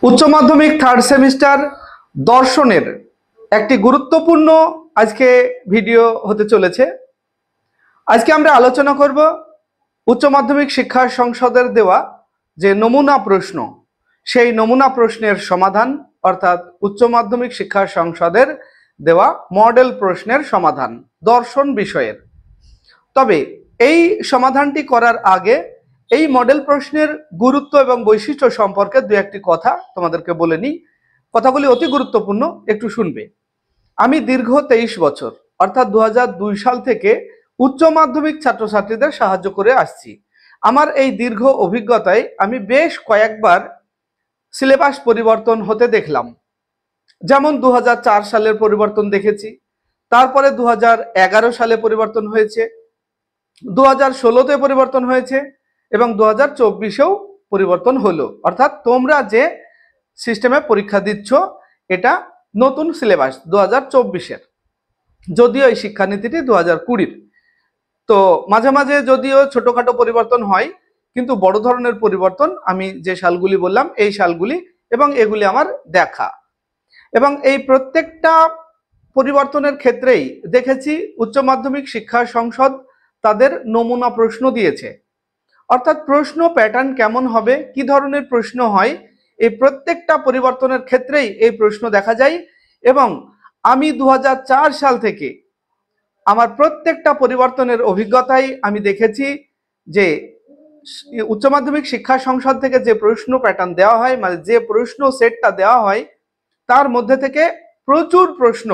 উচ্চ মাধ্যমিক third semester দর্শনের একটি গুরুত্বপূর্ণ আজকে ভিডিও হতে চলেছে। আজকে আমরা আলোচনা করব উচ্চ মাধ্যমিক শিক্ষা সংসদের দেওয়া যে নমুনা প্রশ্ন, সেই নমুনা প্রশ্নের সমাধান, অর্থাৎ উচ্চ মাধ্যমিক শিক্ষা সংসদের দেওয়া মডেল প্রশ্নের সমাধান দর্শন বিষয়ের। তবে এই সমাধানটি করার আগে এই মডেল প্রশ্নের গুরুত্ব এবং বৈশিষ্ট্য সম্পর্কে দু একটি কথা তোমাদেরকে বলে নিই। কথাগুলি অতি গুরুত্বপূর্ণ, একটু শুনবে। আমি দীর্ঘ 23 বছর অর্থাৎ 2002 সাল থেকে উচ্চ মাধ্যমিক ছাত্রছাত্রীদের সাহায্য করে আসছি। আমার এই দীর্ঘ অভিজ্ঞতায় আমি বেশ কয়েকবার সিলেবাস পরিবর্তন হতে দেখলাম। যেমন 2004 সালের পরিবর্তন দেখেছি, তারপরে 2011 সালে পরিবর্তন হয়েছে, 2016-তে পরিবর্তন হয়েছে এবং 2024-এও পরিবর্তন হলো। অর্থাৎ তোমরা যে সিস্টেমে পরীক্ষা দিচ্ছ এটা নতুন সিলেবাস 2024-এর, যদিও এই শিক্ষানীতিটি 2020-র। তো মাঝে মাঝে যদিও ছোটখাটো পরিবর্তন হয়, কিন্তু বড় ধরনের পরিবর্তন আমি যে সালগুলি বললাম এই সালগুলি, এবং এগুলি আমার দেখা। এবং এই প্রত্যেকটা পরিবর্তনের ক্ষেত্রেই দেখেছি উচ্চ মাধ্যমিক শিক্ষা সংসদ তাদের নমুনা প্রশ্ন দিয়েছে। অর্থাৎ প্রশ্ন প্যাটার্ন কেমন হবে, কি ধরনের প্রশ্ন হয়, এই প্রত্যেকটা পরিবর্তনের ক্ষেত্রেই এই প্রশ্ন দেখা যায়। এবং আমি 2004 সাল থেকে আমার প্রত্যেকটা পরিবর্তনের অভিজ্ঞতায় আমি দেখেছি যে উচ্চ মাধ্যমিক শিক্ষা সংসদ থেকে যে প্রশ্ন প্যাটার্ন দেওয়া হয়, মানে যে প্রশ্ন সেটটা দেওয়া হয়, তার মধ্যে থেকে প্রচুর প্রশ্ন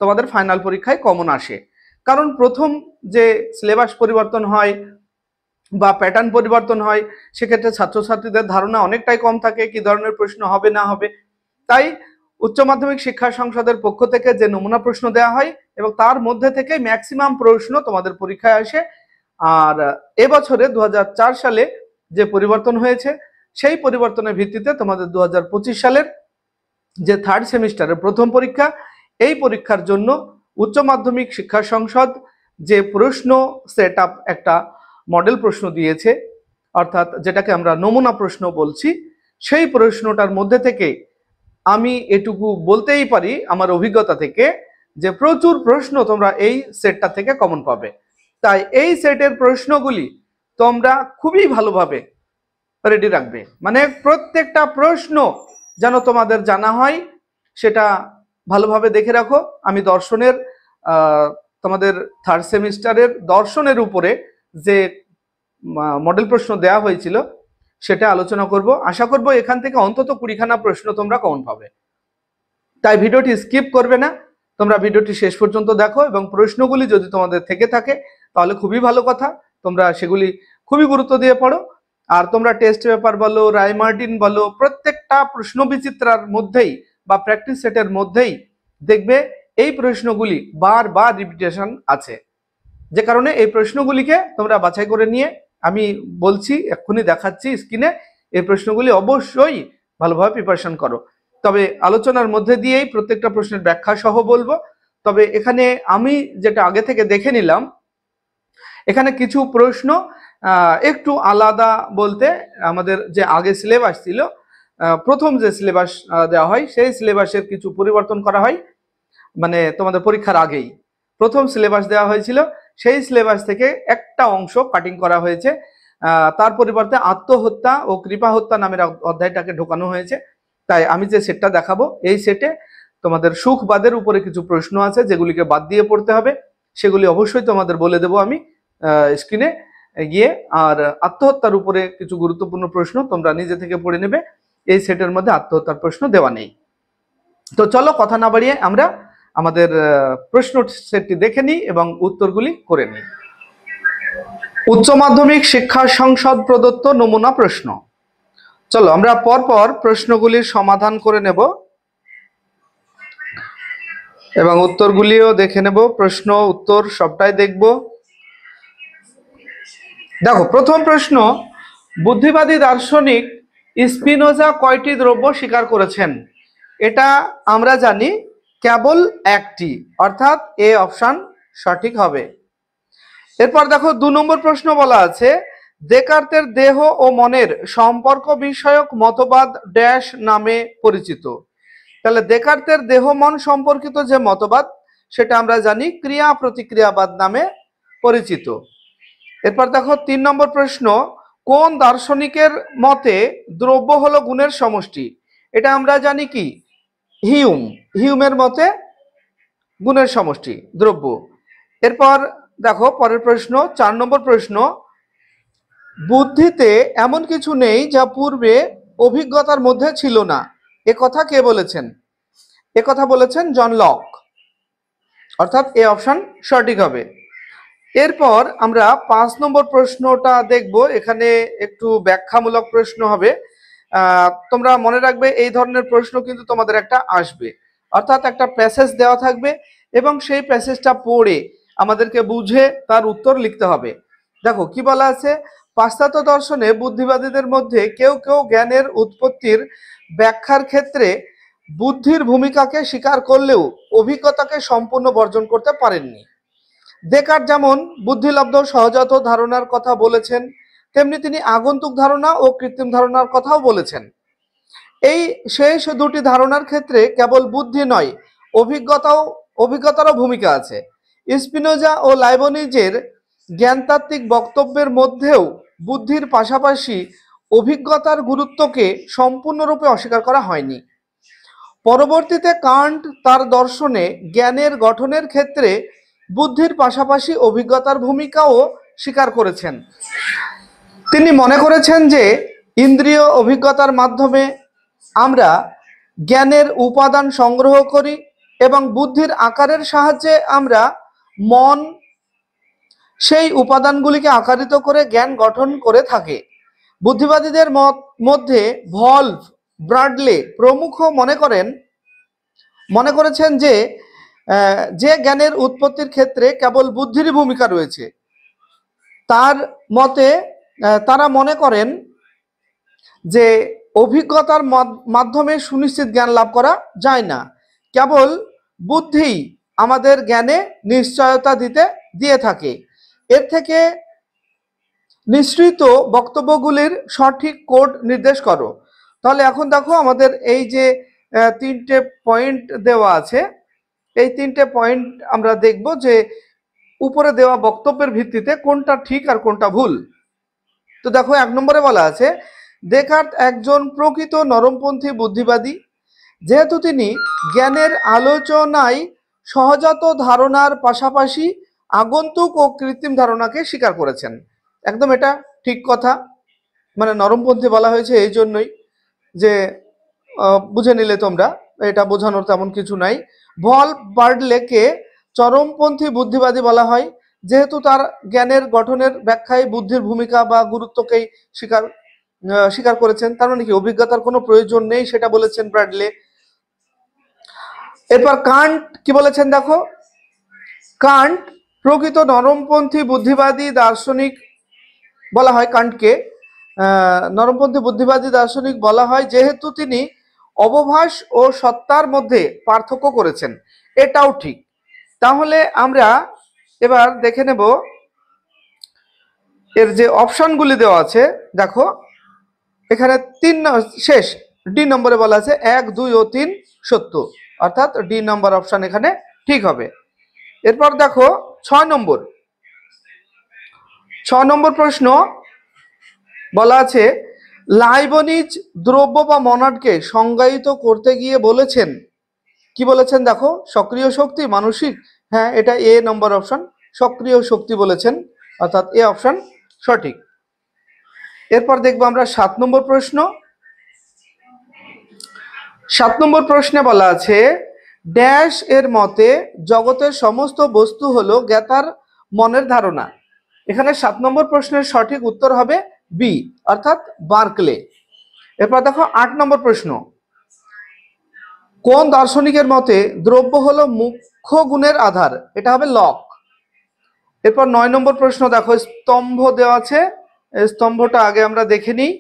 তোমাদের ফাইনাল পরীক্ষায় কমন আসে। কারণ প্রথম যে সিলেবাস পরিবর্তন হয় বা প্যাটার্ন পরিবর্তন হয়, সেক্ষেত্রে ছাত্রছাত্রীদের ধারণা অনেকটাই কম থাকে কি ধরনের প্রশ্ন হবে না হবে। তাই উচ্চ মাধ্যমিক শিক্ষা সংসদের পক্ষ থেকে যে নমুনা প্রশ্ন দেওয়া হয় এবং তার মধ্যে থেকে ম্যাক্সিমাম প্রশ্ন তোমাদের পরীক্ষায় আসে। আর এবছরে 2004 সালে যে পরিবর্তন হয়েছে, সেই পরিবর্তনের ভিত্তিতে তোমাদের 2025 সালের যে থার্ড সেমিস্টারের প্রথম পরীক্ষা, এই পরীক্ষার জন্য উচ্চ মাধ্যমিক শিক্ষা সংসদ যে প্রশ্ন সেট আপ একটা মডেল প্রশ্ন দিয়েছে, অর্থাৎ যেটাকে আমরা নমুনা প্রশ্ন বলছি, সেই প্রশ্নটার মধ্যে থেকে আমি এটুকু বলতেই পারি আমার অভিজ্ঞতা থেকে যে প্রচুর প্রশ্ন তোমরা এই সেটটা থেকে কমন পাবে। তাই এই সেটের প্রশ্নগুলি তোমরা খুবই ভালোভাবে রেডি রাখবে, মানে প্রত্যেকটা প্রশ্ন যেন তোমাদের জানা হয় সেটা ভালোভাবে দেখে রাখো। আমি দর্শনের তোমাদের থার্ড সেমিস্টারের দর্শনের উপরে যে মডেল প্রশ্ন দেওয়া হয়েছিল সেটা আলোচনা করব। আশা করব এখান থেকে অন্তত 20খানা প্রশ্ন তোমরা কমন পাবে। তাই ভিডিওটি স্কিপ করবে না, তোমরা ভিডিওটি শেষ পর্যন্ত দেখো এবং প্রশ্নগুলি যদি তোমাদের থেকে থাকে তাহলে খুবই ভালো কথা, তোমরা সেগুলি খুবই গুরুত্ব দিয়ে পড়ো। আর তোমরা টেস্ট পেপার বলো, রায়মার্টিন বলো, প্রত্যেকটা প্রশ্ন বিচিত্রার মধ্যেই বা প্র্যাকটিস সেটের মধ্যেই দেখবে এই প্রশ্নগুলি বারবার রিপিটেশন আছে, যে কারণে এই প্রশ্নগুলিকে তোমরা বাছাই করে নিয়ে আমি বলছি, এক্ষুনি দেখাচ্ছি স্ক্রিনে, এই প্রশ্নগুলি অবশ্যই ভালোভাবে প্রিপারেশন করো। তবে আলোচনার মধ্যে দিয়েই প্রত্যেকটা প্রশ্নের ব্যাখ্যা সহ বলবো। তবে এখানে আমি যেটা আগে থেকে দেখে নিলাম, এখানে কিছু প্রশ্ন একটু আলাদা বলতে আমাদের যে আগে সিলেবাস ছিল, প্রথম যে সিলেবাস দেওয়া হয় সেই সিলেবাসের কিছু পরিবর্তন করা হয়। মানে তোমাদের পরীক্ষার আগেই প্রথম সিলেবাস দেওয়া হয়েছিল, সেই সিলেবাস থেকে একটা অংশ কাটিং করা হয়েছে। তার পরিবর্তে আত্মহত্যা ও কৃপা হত্যা নামের অধ্যায়টাকে ঢোকানো হয়েছে। তাই আমি যে সেটটা দেখাবো, এই সেটে তোমাদের সুখবাদের উপরে কিছু প্রশ্ন আছে যেগুলিকে বাদ দিয়ে পড়তে হবে, সেগুলি অবশ্যই তোমাদের বলে দেবো আমি স্ক্রিনে গিয়ে। আর আত্মহত্যার উপরে কিছু গুরুত্বপূর্ণ প্রশ্ন তোমরা নিজে থেকে পড়ে নেবে, এই সেটের মধ্যে আত্মহত্যার প্রশ্ন দেওয়া নেই। তো চলো কথা না বাড়িয়ে আমরা আমাদের প্রশ্ন সেটটি দেখে নিই এবং উত্তরগুলি করে নিই। উচ্চ মাধ্যমিক শিক্ষা সংসদ প্রদত্ত নমুনা প্রশ্ন। চলো আমরা পরপর প্রশ্নগুলির সমাধান করে নেব এবং উত্তরগুলিও দেখে নেব। প্রশ্ন উত্তর সবটাই দেখব। দেখো, প্রথম প্রশ্ন, বুদ্ধিবাদী দার্শনিক স্পিনোজা কয়টি দ্রব্য স্বীকার করেছেন? এটা আমরা জানি কেবল একটি, অর্থাৎ এ অপশন সঠিক হবে। এরপর দেখো 2 নম্বর প্রশ্ন বলা আছে দেকার্তের দেহ ও মনের সম্পর্ক বিষয়ক মতবাদ ড্যাশ নামে পরিচিত। তাহলে দেকার্তের দেহ মন সম্পর্কিত যে মতবাদ সেটা আমরা জানি ক্রিয়া প্রতিক্রিয়াবাদ নামে পরিচিত। এরপর দেখো 3 নম্বর প্রশ্ন, কোন দার্শনিকের মতে দ্রব্য হলো গুণের সমষ্টি? এটা আমরা জানি কি হিউমের মতে গুণের সমষ্টি দ্রব্য। এরপর দেখো পরের প্রশ্ন 4 নম্বর প্রশ্ন, বুদ্ধিতে এমন কিছু নেই যা পূর্বে অভিজ্ঞতার মধ্যে ছিল না, এ কথা কে বলেছেন? এ কথা বলেছেন জন লক, অর্থাৎ এ অপশন সঠিক হবে। এরপর আমরা 5 নম্বর প্রশ্নটা দেখব, এখানে একটু ব্যাখ্যামূলক প্রশ্ন হবে। তোমরা মনে রাখবে এই ধরনের প্রশ্ন কিন্তু তোমাদের একটা আসবে, অর্থাৎ একটা প্যাসেজ দেওয়া থাকবে এবং সেই প্যাসেজটা পড়ে আমাদেরকে বুঝে তার উত্তর লিখতে হবে। দেখো কি বলা আছে, পাশ্চাত্য দর্শনে বুদ্ধিবাদীদের মধ্যে কেউ কেউ জ্ঞানের উৎপত্তির ব্যাখ্যার ক্ষেত্রে বুদ্ধির ভূমিকাকে স্বীকার করলেও অভিজ্ঞতাকে সম্পূর্ণ বর্জন করতে পারেননি। দেকার্ত যেমন বুদ্ধিলব্ধ সহজাত ধারণার কথা বলেছেন, তেমনি তিনি আগন্তুক ধারণা ও কৃত্রিম ধারণার কথাও বলেছেন। এই শেষ দুটি ধারণার ক্ষেত্রে কেবল বুদ্ধি নয়, অভিজ্ঞতারও ভূমিকা আছে। স্পিনোজা ও লাইবনিজের জ্ঞানতাত্ত্বিক বক্তব্যের মধ্যেও বুদ্ধির পাশাপাশি অভিজ্ঞতার গুরুত্বকে সম্পূর্ণরূপে অস্বীকার করা হয়নি। পরবর্তীতে কান্ট তার দর্শনে জ্ঞানের গঠনের ক্ষেত্রে বুদ্ধির পাশাপাশি অভিজ্ঞতার ভূমিকাও স্বীকার করেছেন। তিনি মনে করেছেন যে ইন্দ্রিয় অভিজ্ঞতার মাধ্যমে আমরা জ্ঞানের উপাদান সংগ্রহ করি এবং বুদ্ধির আকারের সাহায্যে আমরা মন সেই উপাদানগুলিকে আকারিত করে জ্ঞান গঠন করে থাকে। বুদ্ধিবাদীদের মধ্যে ভলফ, ব্রাডলে প্রমুখ মনে করেছেন যে জ্ঞানের উৎপত্তির ক্ষেত্রে কেবল বুদ্ধিরই ভূমিকা রয়েছে। তার মতে তারা মনে করেন যে অভিজ্ঞতার মাধ্যমে সুনিশ্চিত জ্ঞান লাভ করা যায় না, কেবল বুদ্ধি আমাদের জ্ঞানে নিশ্চয়তা দিয়ে থাকে। এর থেকে নিঃসৃত বক্তব্যগুলির সঠিক কোড নির্দেশ করো। তাহলে এখন দেখো আমাদের এই যে 3টে পয়েন্ট দেওয়া আছে, এই 3টে পয়েন্ট আমরা দেখব যে উপরে দেওয়া বক্তব্যের ভিত্তিতে কোনটা ঠিক আর কোনটা ভুল। তো দেখো 1 নম্বরে বলা আছে, দেকার্ত একজন প্রকৃত নরমপন্থী বুদ্ধিবাদী, যেহেতু তিনি জ্ঞানের আলোচনায় সহজাত ধারণার পাশাপাশি আগন্তুক ও কৃত্রিম ধারণাকে স্বীকার করেছেন। একদম এটা ঠিক কথা, মানে নরমপন্থী বলা হয়েছে এই জন্যই যে বুঝে নিলে তোমরা, এটা বোঝানোর তেমন কিছু নাই। বার্ডলেকে চরমপন্থী বুদ্ধিবাদী বলা হয়, যেহেতু তার জ্ঞানের গঠনের ব্যাখ্যায় বুদ্ধির ভূমিকা বা গুরুত্বকেই স্বীকার করেছেন। তার মানে কি অভিজ্ঞতার কোনো প্রয়োজন নেই সেটা বলেছেন ব্র্যাডলে। এরপর কান্ট কি বলেছেন দেখো, কান্ট প্রকৃত নরমপন্থী বুদ্ধিবাদী দার্শনিক বলা হয়। কান্টকে নরমপন্থী বুদ্ধিবাদী দার্শনিক বলা হয় যেহেতু তিনি অবভাস ও সত্তার মধ্যে পার্থক্য করেছেন। এটাও ঠিক। তাহলে আমরা এবার দেখে নেব এর যে অপশনগুলি দেওয়া আছে। দেখো এখানে শেষ ডি নম্বরে বলা আছে 1, 2 ও 3 সত্য, অর্থাৎ ডি নম্বর অপশন এখানে ঠিক হবে। এরপর দেখো 6 নম্বর প্রশ্ন বলা আছে, লাইবনিজ দ্রব্য বা মনাডকে সংজ্ঞায়িত করতে গিয়ে বলেছেন, কি বলেছেন দেখো, সক্রিয় শক্তি, মানসিক। হ্যাঁ, এটা এ নম্বর অপশন, সক্রিয় শক্তি বলেছেন, অর্থাৎ এ অপশন সঠিক। এরপর দেখবো আমরা 7 নম্বর প্রশ্ন। 7 নম্বর প্রশ্নে বলা আছে, ড্যাশ এর মতে জগতের সমস্ত বস্তু হলো জ্ঞাতার মনের ধারণা। এখানে 7 নম্বর প্রশ্নের সঠিক উত্তর হবে বি, অর্থাৎ বার্কলে। এরপর দেখো 8 নম্বর প্রশ্ন, কোন দার্শনিকের মতে দ্রব্য হলো মুখ্য গুণের আধার? এটা হবে লক। এরপর 9 নম্বর প্রশ্ন দেখো, স্তম্ভ দেওয়া আছে, স্তম্ভটা আগে আমরা দেখে নিই।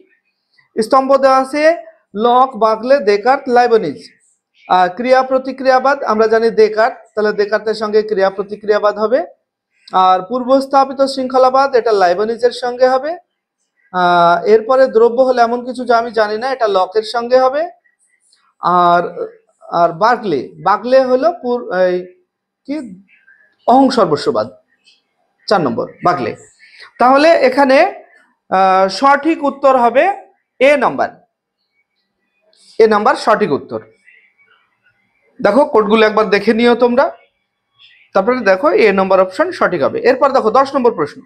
স্তম্ভ দেওয়া আছে লক, বার্কলে, দেকার্ত, লাইবনিজ। ক্রিয়া প্রতিক্রিয়াবাদ আমরা জানি দেকার্ত, তাহলে দেকার্তের সঙ্গে ক্রিয়া প্রতিক্রিয়াবাদ হবে। আর পূর্বস্থাপিত শৃঙ্খলাবাদ এটা লাইবনিজের সঙ্গে হবে। এরপরে দ্রব্য হলো এমন কিছু যা আমি জানি না, এটা লকের সঙ্গে হবে। আর আর বাগলে, বাগলে হলো কি অহং সর্বস্ববাদ, 4 নম্বর বাগলে। তাহলে এখানে সঠিক উত্তর হবে এ নাম্বার, এ নাম্বার সঠিক উত্তর। দেখো কোডগুলো একবার দেখে নিও তোমরা, তারপরে দেখো এ নম্বর অপশন সঠিক হবে। এরপর দেখো 10 নম্বর প্রশ্ন,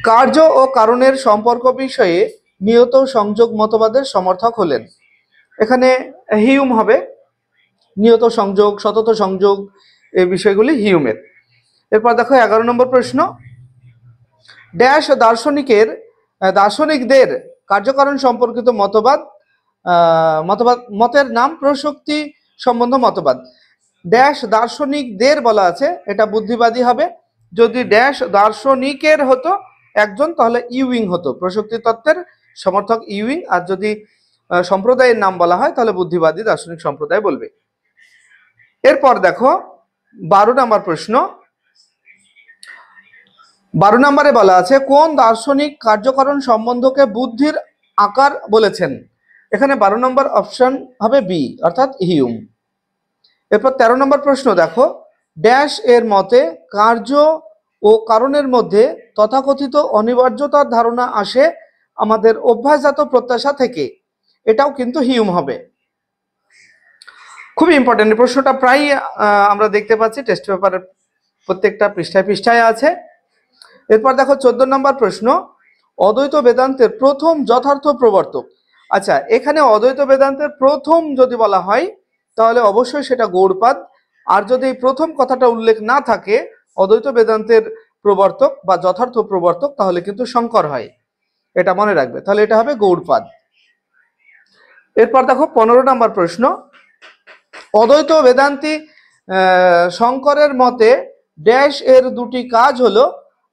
কার্য ও কারণের সম্পর্ক বিষয়ে নিয়ত সংযোগ মতবাদের সমর্থক হলেন। এখানে হিউম হবে, নিয়ত সংযোগ, সতত সংযোগ, এই বিষয়গুলি হিউমের। এরপর দেখো 11 নম্বর প্রশ্ন, ড্যাশ দার্শনিকদের কার্যকারণ সম্পর্কিত মতের নাম প্রসক্তি সম্বন্ধ মতবাদ। ড্যাশ দার্শনিকদের বলা আছে, এটা বুদ্ধিবাদী হবে। যদি ড্যাশ দার্শনিকের হতো একজন, তাহলে ইউইং হতো, প্রসক্তি তত্ত্বের সমর্থক ইউইং। আর যদি সম্প্রদায়ের নাম বলা হয় তাহলে বুদ্ধিবাদী দার্শনিক সম্প্রদায় বলবে। এরপর দেখো 12 নম্বর প্রশ্ন, 12 নম্বরে বলা আছে কোন দার্শনিক কার্যকারণ সম্বন্ধকে বুদ্ধির আকার বলেছেন। এখানে 12 নম্বর অপশন হবে বি, অর্থাৎ হিউম। এরপর 13 নম্বর প্রশ্ন দেখো, ড্যাশ এর মতে কার্য ও কারণের মধ্যে তথাকথিত অনিবার্যতার ধারণা আসে আমাদের অভ্যাসজাত প্রত্যাশা থেকে। এটাও কিন্তু হিউম হবে। খুবই ইম্পর্টেন্ট প্রশ্নটা, প্রায় আমরা দেখতে পাচ্ছি টেস্ট পেপারের প্রত্যেকটা পৃষ্ঠায় পৃষ্ঠায় আছে। এরপর দেখো 14 নম্বর প্রশ্ন, অদ্বৈত বেদান্তের প্রথম যথার্থ প্রবর্তক। আচ্ছা, এখানে অদ্বৈত বেদান্তের প্রথম যদি বলা হয় তাহলে অবশ্যই সেটা গৌড়পাদ। আর যদি এই প্রথম কথাটা উল্লেখ না থাকে, অদ্বৈত বেদান্তের প্রবর্তক বা যথার্থ প্রবর্তক, তাহলে কিন্তু শঙ্কর হয়, এটা মনে রাখবে। তাহলে এটা হবে গৌড়পাদ। এরপর দেখো 15 নম্বর প্রশ্ন, অদ্বৈত বেদান্তি শঙ্করের মতে ড্যাশ এর দুটি কাজ হলো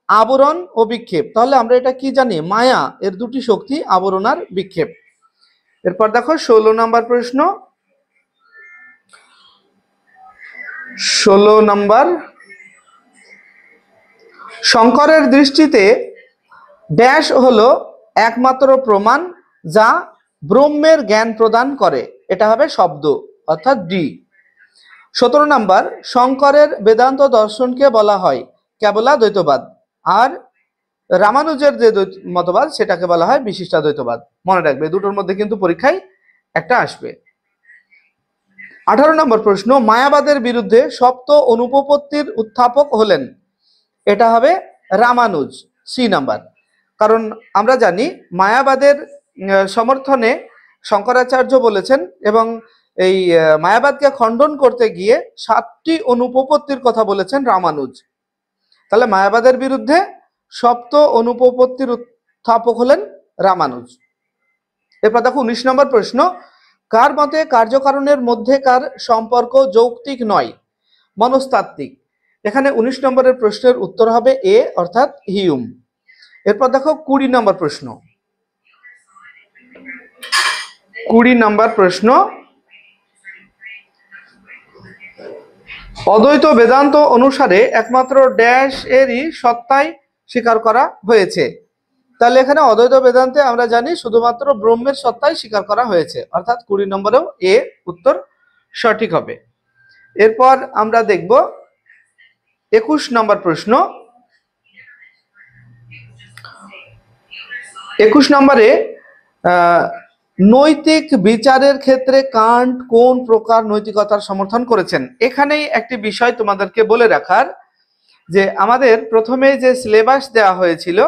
আবরণ ও বিক্ষেপ। তাহলে আমরা এটা কি জানি, মায়া এর দুটি শক্তি, আবরণ আর বিক্ষেপ। এরপর দেখো 16 নম্বর প্রশ্ন, 16 নম্বর, শঙ্করের দৃষ্টিতে ড্যাশ হলো একমাত্র প্রমাণ যা ব্রহ্মের জ্ঞান প্রদান করে। এটা হবে শব্দ, অর্থাৎ ডি। 17 নম্বর, শঙ্করের বেদান্ত দর্শনকে বলা হয় কেবলাদ্বৈতবাদ। আর রামানুজের যে মতবাদ সেটাকে বলা হয় বিশিষ্টাদ্বৈতবাদ। মনে রাখবে, দুটোর মধ্যে কিন্তু পরীক্ষায় একটা আসবে। 18 নম্বর প্রশ্ন, মায়াবাদের বিরুদ্ধে সপ্ত অনুপপত্তির উত্থাপক হলেন। এটা হবে রামানুজ, সি নাম্বার। কারণ আমরা জানি মায়াবাদের সমর্থনে শঙ্করাচার্য বলেছেন, এবং এই মায়াবাদকে খণ্ডন করতে গিয়ে 7টি অনুপপত্তির কথা বলেছেন রামানুজ। তাহলে মায়াবাদের বিরুদ্ধে সপ্ত অনুপপত্তির উত্থাপক হলেন রামানুজ। এরপর দেখো 19 নম্বর প্রশ্ন, কার মতে কার্যকারণের মধ্যেকার সম্পর্ক যৌক্তিক নয়, মনস্তাত্ত্বিক। এখানে 19 নম্বরের প্রশ্নের উত্তর হবে এ, অর্থাৎ হিউম। এরপর দেখো 20 নম্বর প্রশ্ন, 20 নম্বর প্রশ্ন, অদ্বৈত বেদান্ত অনুসারে একমাত্র ড্যাশ এরই সত্তাই স্বীকার করা হয়েছে। তাহলে এখানে অদ্বৈত বেদান্তে আমরা জানি শুধুমাত্র ব্রহ্মের সত্তাই স্বীকার করা হয়েছে, অর্থাৎ 20 নম্বরেও এ উত্তর সঠিক হবে। এরপর আমরা দেখব 21 নম্বর প্রশ্ন, 21 নম্বরে নৈতিক বিচারের ক্ষেত্রে কান্ট কোন প্রকার নৈতিকতার সমর্থন করেছেন। এখানেই একটি বিষয় তোমাদেরকে বলে রাখার, যে আমাদের প্রথমে যে সিলেবাস দেওয়া হয়েছিল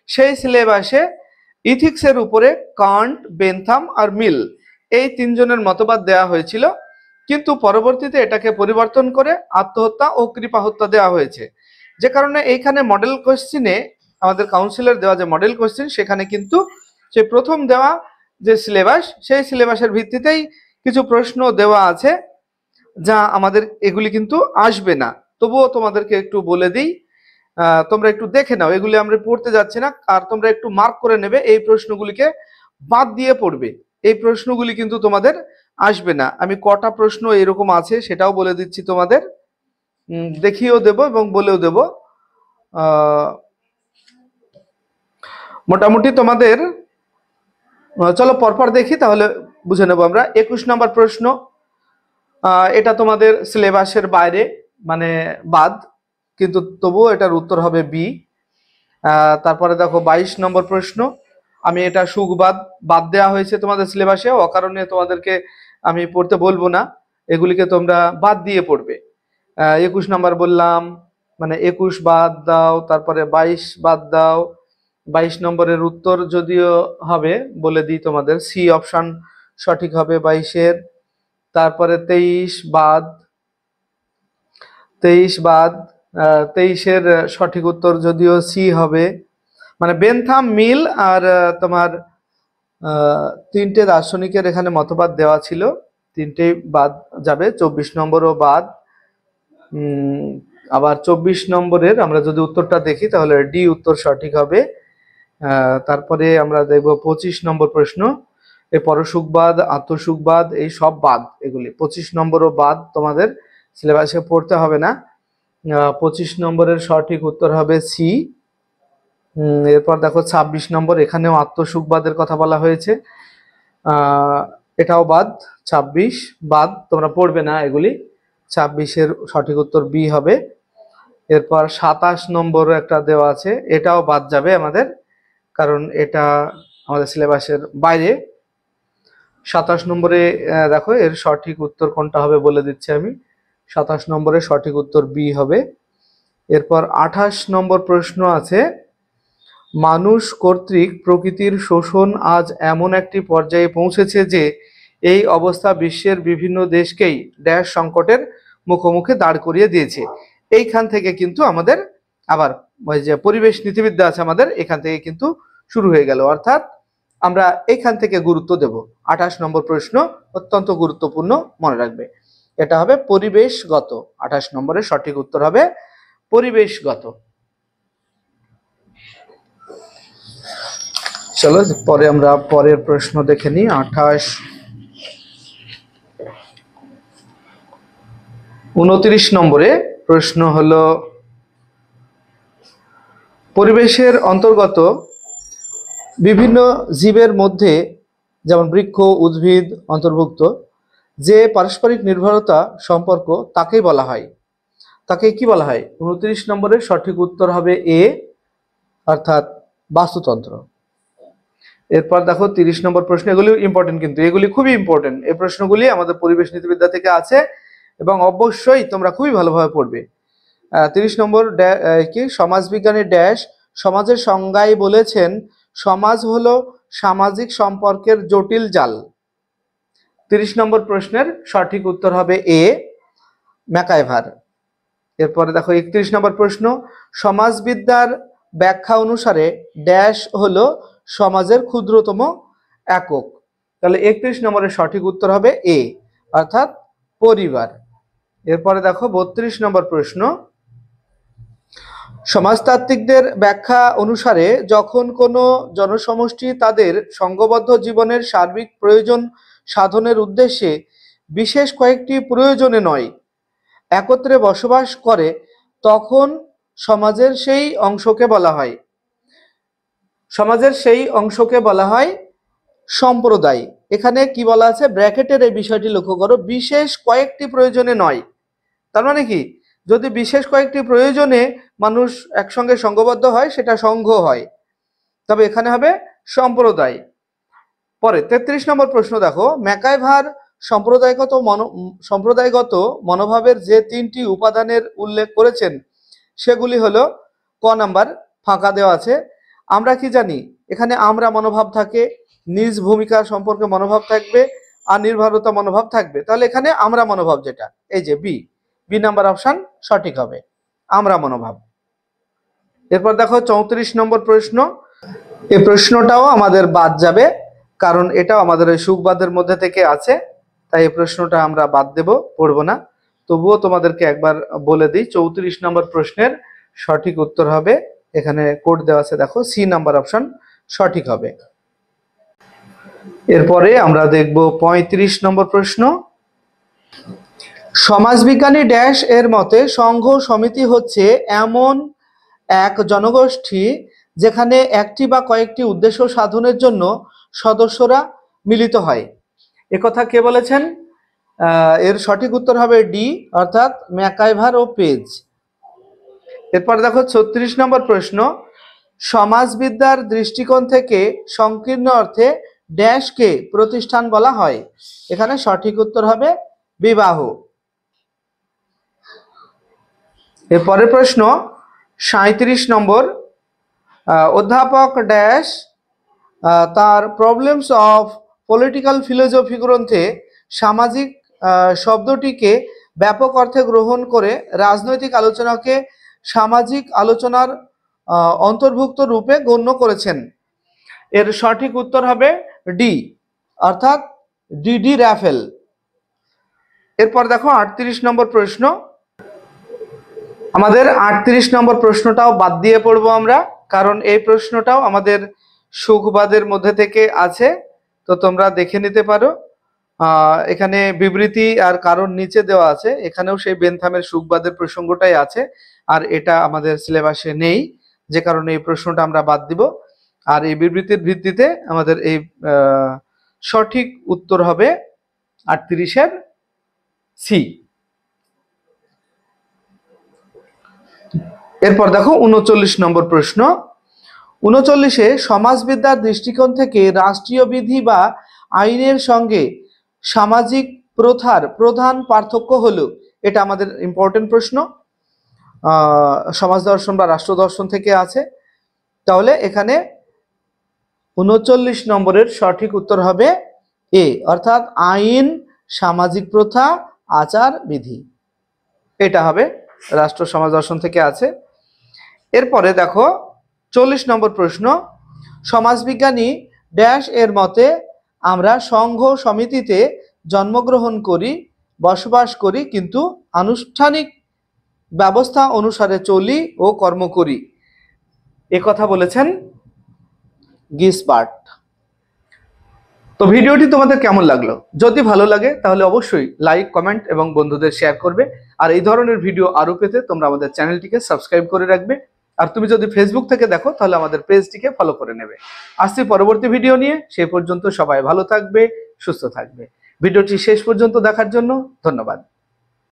সেই সিলেবাসে ইথিক্সের উপরে কান্ট, বেনথাম আর মিল এই 3 জনের মতবাদ দেওয়া হয়েছিল, কিন্তু পরবর্তীতে এটাকে পরিবর্তন করে আত্মহত্যা ও কৃপা হত্যা দেওয়া হয়েছে। যে কারণে এইখানে মডেল কোশ্চিনে, আমাদের কাউন্সিলের দেওয়া যে মডেল কোশ্চিন, সেখানে কিন্তু সেই প্রথম দেওয়া যে সিলেবাস, সেই সিলেবাসের ভিত্তিতেই কিছু প্রশ্ন দেওয়া আছে, যা আমাদের এগুলি কিন্তু আসবে না। তবুও তোমাদেরকে একটু বলে দিই, তোমরা একটু দেখে নাও, এগুলি আমরা পড়তে যাচ্ছি না, আর তোমরা একটু মার্ক করে নেবে, এই প্রশ্নগুলিকে বাদ দিয়ে পড়বে। এই প্রশ্নগুলি কিন্তু তোমাদের আসবে না। আমি কটা প্রশ্ন এরকম আছে সেটাও বলে দিচ্ছি তোমাদের, দেখিয়েও দেব এবং বলেও দেব। মোটামুটি তোমাদের চলো পরপর দেখি, তাহলে বুঝে নেব আমরা। 21 নম্বর প্রশ্ন, এটা তোমাদের সিলেবাসের বাইরে, মানে বাদ, কিন্তু তবুও এটার উত্তর হবে বি। তারপরে দেখো 22 নম্বর প্রশ্ন, আমি এটা সুখবাদ বাদ দেওয়া হয়েছে তোমাদের সিলেবাসে, অকারণে তোমাদেরকে আমি পড়তে বলবো না, এগুলিকে তোমরা বাদ দিয়ে পড়বে। 21 নম্বর বললাম, মানে 21 বাদ দাও, তারপরে 22 বাদ দাও। 22 নম্বরের উত্তর যদিও হবে, বলে দিই তোমাদের, সি অপশন সঠিক হবে 22-এর। তারপরে 23 বাদ, 23 বাদ, 23-এর সঠিক উত্তর যদিও সি হবে, মানে বেনথাম মিল আর তোমার তিনটে দার্শনিকের এখানে মতবাদ দেওয়া ছিল, তিনটেই বাদ যাবে। 24 নম্বরও বাদ। আবার 24 নম্বরের আমরা যদি উত্তরটা দেখি তাহলে ডি উত্তর সঠিক হবে। তারপরে আমরা দেখব 25 নম্বর প্রশ্ন, এই পরসুখবাদ, আত্মসুখবাদ, এই সব বাদ, এগুলি 25 নম্বরও বাদ, তোমাদের সিলেবাসে পড়তে হবে না। 25 নম্বরের সঠিক উত্তর হবে সি। এরপর দেখো 26 নম্বর, এখানেও আত্মসুখবাদের কথা বলা হয়েছে, এটাও বাদ, 26 বাদ, তোমরা পড়বে না এগুলি। 26-এর সঠিক উত্তর বি হবে। এরপর 27 নম্বর একটা দেওয়া আছে, এটাও বাদ যাবে আমাদের, কারণ এটা আমাদের সিলেবাসের বাইরে। 27 নম্বরে দেখো এর সঠিক উত্তর কোনটা হবে বলে দিচ্ছি আমি। 27 নম্বরের সঠিক উত্তর বি হবে। এরপর 28 নম্বর প্রশ্ন আছে, মানুষ কর্তৃক প্রকৃতির শোষণ আজ এমন একটি পর্যায়ে পৌঁছেছে যে এই অবস্থা বিশ্বের বিভিন্ন দেশকেই ড্যাশ সংকটের মুখোমুখি দাঁড় করিয়ে দিয়েছে। এইখান থেকে কিন্তু আমাদের আবার ওই যে পরিবেশ নীতিবিদ্যা আছে আমাদের, এখান থেকে কিন্তু শুরু হয়ে গেল, অর্থাৎ আমরা এইখান থেকে গুরুত্ব দেব। 28 নম্বর প্রশ্ন অত্যন্ত গুরুত্বপূর্ণ, মনে রাখবে, এটা হবে পরিবেশগত। 28 নম্বরের সঠিক উত্তর হবে পরিবেশগত। চলো পরে আমরা পরের প্রশ্ন দেখে নিই। 29 নম্বরে প্রশ্ন হলো, পরিবেশের অন্তর্গত বিভিন্ন জীবের মধ্যে, যেমন বৃক্ষ, উদ্ভিদ অন্তর্ভুক্ত, যে পারস্পরিক নির্ভরতা সম্পর্ক তাকেই বলা হয়, তাকে কি বলা হয়? 29 নম্বরের সঠিক উত্তর হবে এ, অর্থাৎ বাস্তুতন্ত্র। এরপর দেখো 30 নম্বর প্রশ্ন, এগুলি ইম্পর্টেন্ট, কিন্তু এগুলি খুবই ইম্পর্টেন্ট, এই প্রশ্নগুলি আমাদের পরিবেশ নীতিবিদ্যা থেকে আছে এবং অবশ্যই তোমরা খুবই ভালোভাবে পড়বে। 30 নম্বর কি, সমাজবিজ্ঞানী ড্যাশ সমাজের সংজ্ঞায় বলেছেন সমাজ হলো সামাজিক সম্পর্কের জটিল জাল। 30 নম্বর প্রশ্নের সঠিক উত্তর হবে এ, ম্যাকাইভার। এরপরে দেখো 31 নম্বর প্রশ্ন, সমাজবিদ্যার ব্যাখ্যা অনুসারে ড্যাশ হলো সমাজের ক্ষুদ্রতম একক। তাহলে 31 নম্বরের সঠিক উত্তর হবে এ, অর্থাৎ পরিবার। এরপরে দেখো 32 নম্বর প্রশ্ন, সমাজতাত্ত্বিকদের ব্যাখ্যা অনুসারে যখন কোনো জনসমষ্টি তাদের সংঘবদ্ধ জীবনের সার্বিক প্রয়োজন সাধনের উদ্দেশ্যে বিশেষ কয়েকটি প্রয়োজনে নয় একত্রে বসবাস করে, তখন সমাজের সেই অংশকে বলা হয়, সমাজের সেই অংশকে বলা হয় সম্প্রদায়। এখানে কি বলা আছে, ব্র্যাকেটের এই বিষয়টি লক্ষ্য করো, বিশেষ কয়েকটি প্রয়োজনে নয়। তার মানে কি, যদি বিশেষ কয়েকটি প্রয়োজনে মানুষ একসঙ্গে সংঘবদ্ধ হয় সেটা সংঘ হয়, তবে এখানে হবে সম্প্রদায়। পরে 33 নম্বর প্রশ্ন দেখো, ম্যাকাইভার সম্প্রদায়গত মনোভাবের যে তিনটি উপাদানের উল্লেখ করেছেন সেগুলি হলো, ক নাম্বার ফাঁকা দেওয়া আছে, আমরা কি জানি, এখানে আমরা মনোভাব থাকে, নিজ ভূমিকা সম্পর্কে মনোভাব থাকবে, আর নির্ভরতা মনোভাব থাকবে, তাহলে এখানে আমরা মনোভাব যেটা, এই যে বি, বি নাম্বার অপশন সঠিক হবে, আমরা মনোভাব। এরপর দেখো 34 নম্বর প্রশ্ন, এই প্রশ্নটাও আমাদের বাদ যাবে, কারণ এটাও আমাদের ওই সুখবাদের মধ্যে থেকে আছে, তাই এই প্রশ্নটা আমরা বাদ দেব, পড়বো না। তবুও তোমাদেরকে একবার বলে দিই, 34 নম্বর প্রশ্নের সঠিক উত্তর হবে, এখানে কোড দেওয়া আছে দেখো, সি নাম্বার অপশন সঠিক হবে। এরপরে আমরা দেখব 35 নম্বর প্রশ্ন, সমাজবিজ্ঞানী ড্যাশ এর মতে সংঘ সমিতি হচ্ছে এমন এক জনগোষ্ঠী যেখানে একটি বা কয়েকটি উদ্দেশ্য সাধনের জন্য সদস্যরা মিলিত হয়। একথা কে বলেছেন? এর সঠিক উত্তর হবে ডি, অর্থাৎ ম্যাকাইভার ও পেজ। এরপর দেখো 36 নম্বর প্রশ্ন, সমাজবিদ্যার দৃষ্টিকোণ থেকে সংকীর্ণ অর্থে ড্যাশকে প্রতিষ্ঠান বলা হয়। এখানে সঠিক উত্তর হবে বিবাহ। এরপরের প্রশ্ন 37 নম্বর, অধ্যাপক ড্যাশ তার প্রবলেমস অফ পলিটিক্যাল ফিলোসফি গ্রন্থে সামাজিক শব্দটিকে ব্যাপক অর্থে গ্রহণ করে রাজনৈতিক আলোচনাকে সামাজিক আলোচনার অন্তর্ভুক্ত রূপে গণ্য করেছেন। এর সঠিক উত্তর হবে ডি, অর্থাৎ ডিডি রাফেল। এরপর দেখো 38 নম্বর প্রশ্ন, আমাদের 38 নম্বর প্রশ্নটাও বাদ দিয়ে পড়বো আমরা, কারণ এই প্রশ্নটাও আমাদের সুখবাদের মধ্যে থেকে আছে, তো তোমরা দেখে নিতে পারো। এখানে বিবৃতি আর কারণ নিচে দেওয়া আছে, এখানেও সেই বেনথামের সুখবাদের প্রসঙ্গটাই আছে, আর এটা আমাদের সিলেবাসে নেই, যে কারণে এই প্রশ্নটা আমরা বাদ দিব। আর এই বিবৃতির ভিত্তিতে আমাদের এই সঠিক উত্তর হবে 38-এর সি। এরপর দেখো 39 নম্বর প্রশ্ন, 39-এ সমাজবিদ্যার দৃষ্টিকোণ থেকে রাষ্ট্রীয় বিধি বা আইনের সঙ্গে সামাজিক প্রথার প্রধান পার্থক্য হলো। এটা আমাদের ইম্পর্টেন্ট প্রশ্ন, সমাজ দর্শন বা রাষ্ট্র দর্শন থেকে আছে। তাহলে এখানে 39 নম্বরের সঠিক উত্তর হবে এ, অর্থাৎ আইন, সামাজিক প্রথা, আচার বিধি, এটা হবে রাষ্ট্র সমাজ দর্শন থেকে আছে। এরপরে দেখো 40 নম্বর প্রশ্ন, সমাজবিজ্ঞানী ড্যাশ এর মতে আমরা সংঘ সমিতিতে জন্মগ্রহণ করি, বসবাস করি, কিন্তু আনুষ্ঠানিক ব্যবস্থা অনুসারে চলি ও কর্ম করি। এ কথা বলেছেন গিসবার্ট। তো ভিডিওটি তোমাদের কেমন লাগলো? যদি ভালো লাগে তাহলে অবশ্যই লাইক, কমেন্ট এবং বন্ধুদের শেয়ার করবে। আর এই ধরনের ভিডিও আরো পেতে তোমরা আমাদের চ্যানেলটিকে সাবস্ক্রাইব করে রাখবে। আর তুমি যদি ফেসবুক থেকে দেখো তাহলে আমাদের পেজটিকে ফলো করে নেবে। আসছি পরবর্তী ভিডিও নিয়ে, সেই পর্যন্ত সবাই ভালো থাকবে, সুস্থ থাকবে। ভিডিওটি শেষ পর্যন্ত দেখার জন্য ধন্যবাদ।